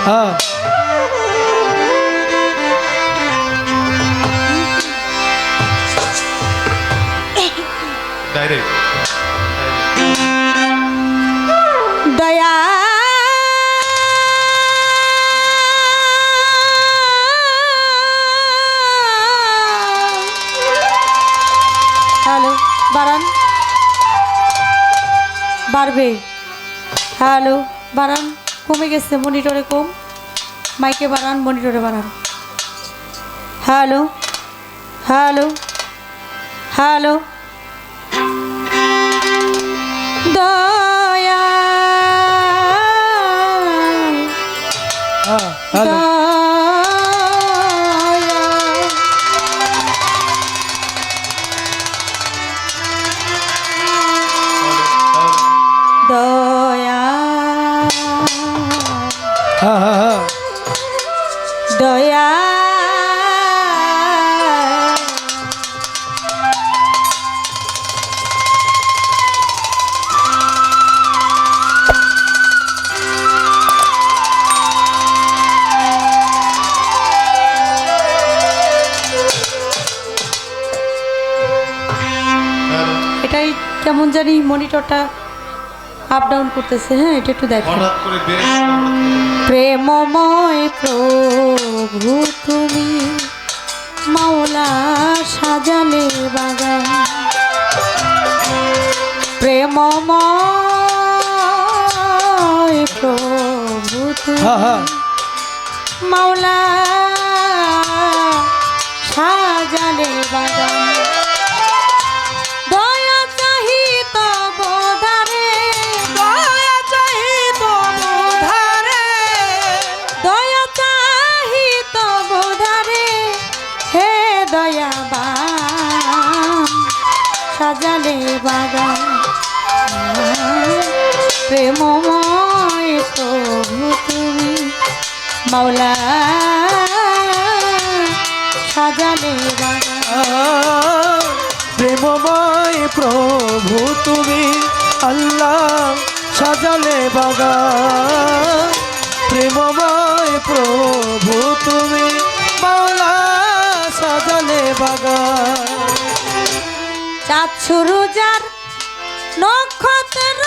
হ্যাঁ ডাইরেক্ট দয়া হ্যালো বাড়ান বাড়বে হ্যালো বাড়ান কমে গেছে মনিটরে কম মাইকে বাড়ান মনিটরে বাড়ান হ্যালো হ্যালো হ্যালো দয়া হ্যালো দয়া হ্যাঁ হ্যাঁ হ্যাঁ দয়া এটাই কেমন জানি মনিটরটা আপ ডাউন করতেছে হ্যাঁ এটা একটু দেখো হঠাৎ করে প্রেমময় প্রভু তুমি মাওলা সাজালে বাগান প্রেমময় প্রভু তুমি হ্যাঁ হ্যাঁ মাওলা সাজালে বাগান দয়া চাহি তব ধারে দয়া চাহি তব ধারে দয়া চাহি তব ধারে হে দয়াবান সাজালে বাগান প্রেমময় প্রভু তুমি মাওলা সাজালে বাগান প্রেমময় প্রভু তুমি আল্লাহ সাজালে বাগান প্রেমময় প্রভু তুমি মাওলা সাজালে বাগান চাঁদ সুরুজার নক্ষত্র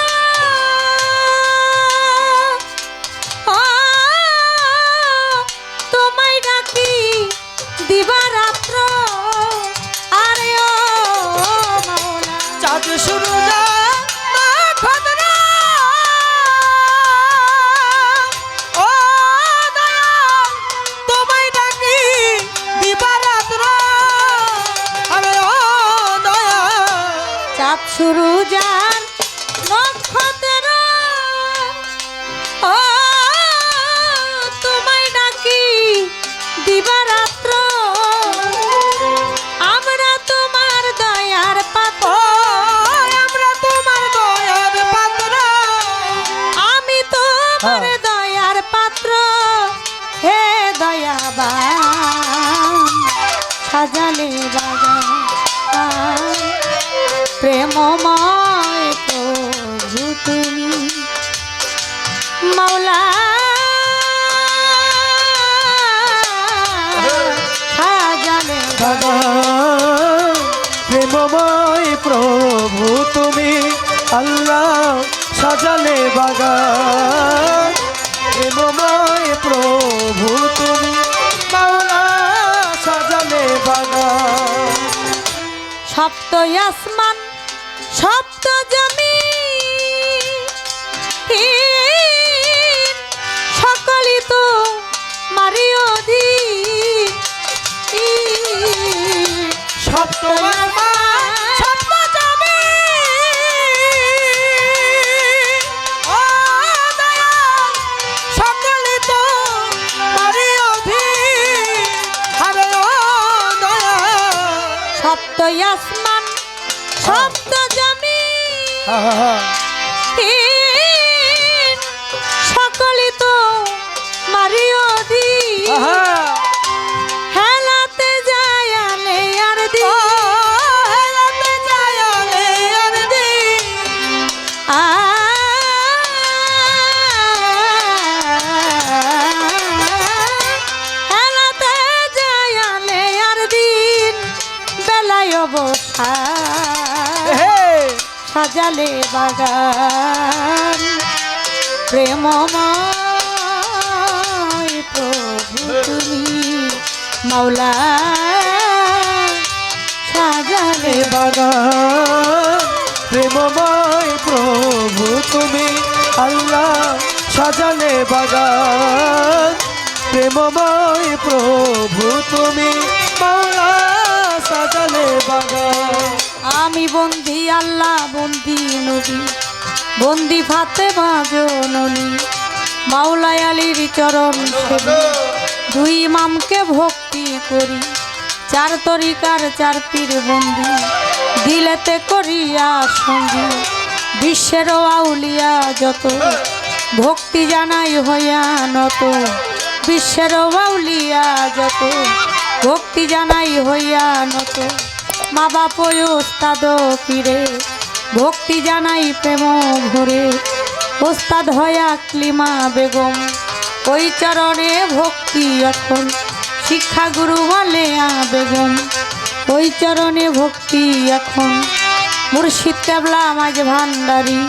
ও, তোমায় ডাকি দিবারাত্র আরে ও মাওলা চাঁদ সুরুজার নক্ষত্র ও দয়াল তোমায় ডাকি দিবারাত্র আরে ও দয়া চাঁদ সুরুজার নক্ষত্র ও তোমায় ডাকি দিবারাত্র আমরা তোমার দয়ার পাত্র আমরা তোমার দয়ার পাত্র আমি তোমার দয়ার পাত্র হে দয়াবান সাজালে বাগান প্রেমময় প্রভু তুমি মাওলা সাজালে বাগান প্রেমময় প্রভু তুমি আল্লাহ সাজালে বাগান প্রেমময় প্রভু তুমি মাওলা সাজালে বাগান সপ্ত আসমান সপ্ত জমি সকলই তো মারি অধীন সপ্ত সপ্ত জমি ও দয়াল সকলই তো মারি অধীন আরে ও দয়া সপ্ত আসমান সপ্ত জমি হ্যাঁ হ্যাঁ হ্যাঁ সকলই তো মারি অধীন হ্যাঁ হেলাতে যায় আলে আর দি হেলাতে যায় আলে আর দি সাজালে বাগান প্রেমময় প্রভু তুমি মাওলা সাজালে বাগান প্রেমময় প্রভু তুমি আল্লাহ সাজালে বাগান প্রেমময় প্রভু তুমি মাওলা সাজালে বাগান আমি বন্দি আল্লাহ বন্দি নবী বন্দি ফাতেমা জননী মাওলাই আলীর চরণ সেবী দুই ইমামকে ভক্তি করি চার তরিকার চার পীর বন্দি দিলেতে করিয়া সঙ্গী বিশ্বের আউলিয়া যত ভক্তি জানাই হইয়া নত বিশ্বের আউলিয়া যত ভক্তি জানাই হইয়া নত মা বাপ ওস্তাদ পীরে ভক্তি জানাই প্রেম ভরে ওস্তাদ হয়া ক্লিমা বেগম ওই চরণে ভক্তি এখন শিক্ষা গুরু মালেয়া বেগম ওই চরণে ভক্তি এখন মুর্শিদ কেবলা মাঝ ভান্ডারি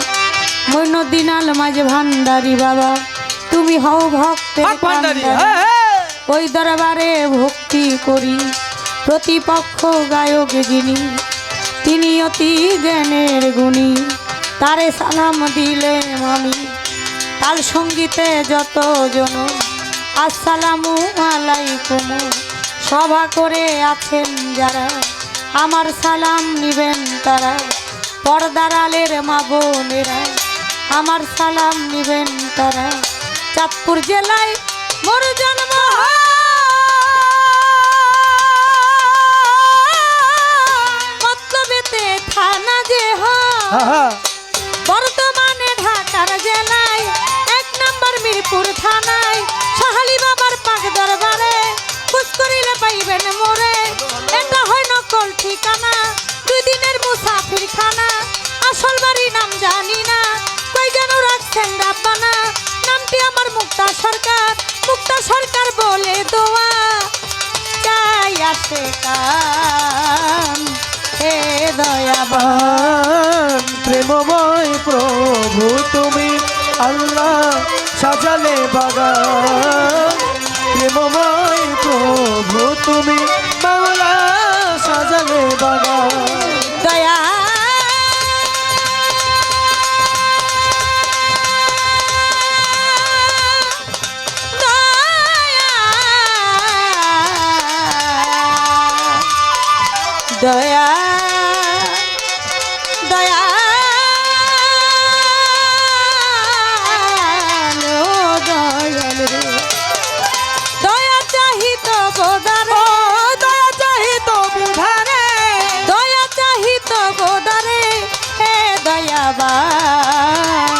মইনুদ্দিন আল মাঝ ভান্ডারি বাবা তুমি হও ভক্তের ভান্ডারি কান্ডারি। ওই দরবারে ভক্তি করি প্রতিপক্ষ গায়ক যিনি তিনি অতি জ্ঞানের গুণী তারে সালাম দিলে আমি তাল সঙ্গীতে যত জন আসসালামু আলাইকুম সভা করে আছেন যারা আমার সালাম নিবেন তারা পর্দার আলের মা বোনেরা আমার সালাম নিবেন তারা চাঁদপুর জেলায় মোর জন্ম মতলবেতে থানা যে হয় বর্তমানে ঢাকার জেলায় 1 নম্বর মিরপুর থানায় সাহালি বাবার পাক দরবারে খুঁজ করিলে পাইবেন মোরে এটা হয় নকল ঠিকানা 2 দিনের মুসাফির খানা আসল বাড়ি নাম জানি না কই যেন রাখছেন রাব্বানা নামটি আমার মুক্তা সরকার বলে দোয়া চাই আসে কান হে দয়াবান প্রেমময় প্রভু তুমি আল্লাহ সাজালে বাগান প্রেমময় প্রভু তুমি মাওলা সাজালে বাগান দয়া দয়া দয়া দয়াল রে দয়া চাহি তো বোদারে দয়া চাহি তো বুধারে দয়া চাহি তো বোদারে হে দয়াবান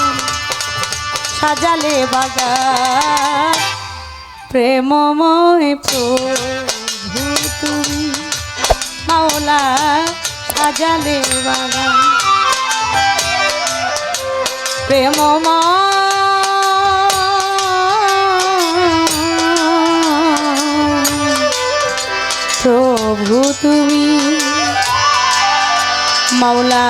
সাজালে বাগান প্রেমময় প্রভু তুমি মাওলা সাজালে বাগান প্রেমময় প্রভু তুমি মাওলা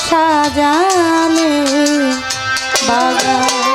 সাজালে বাগান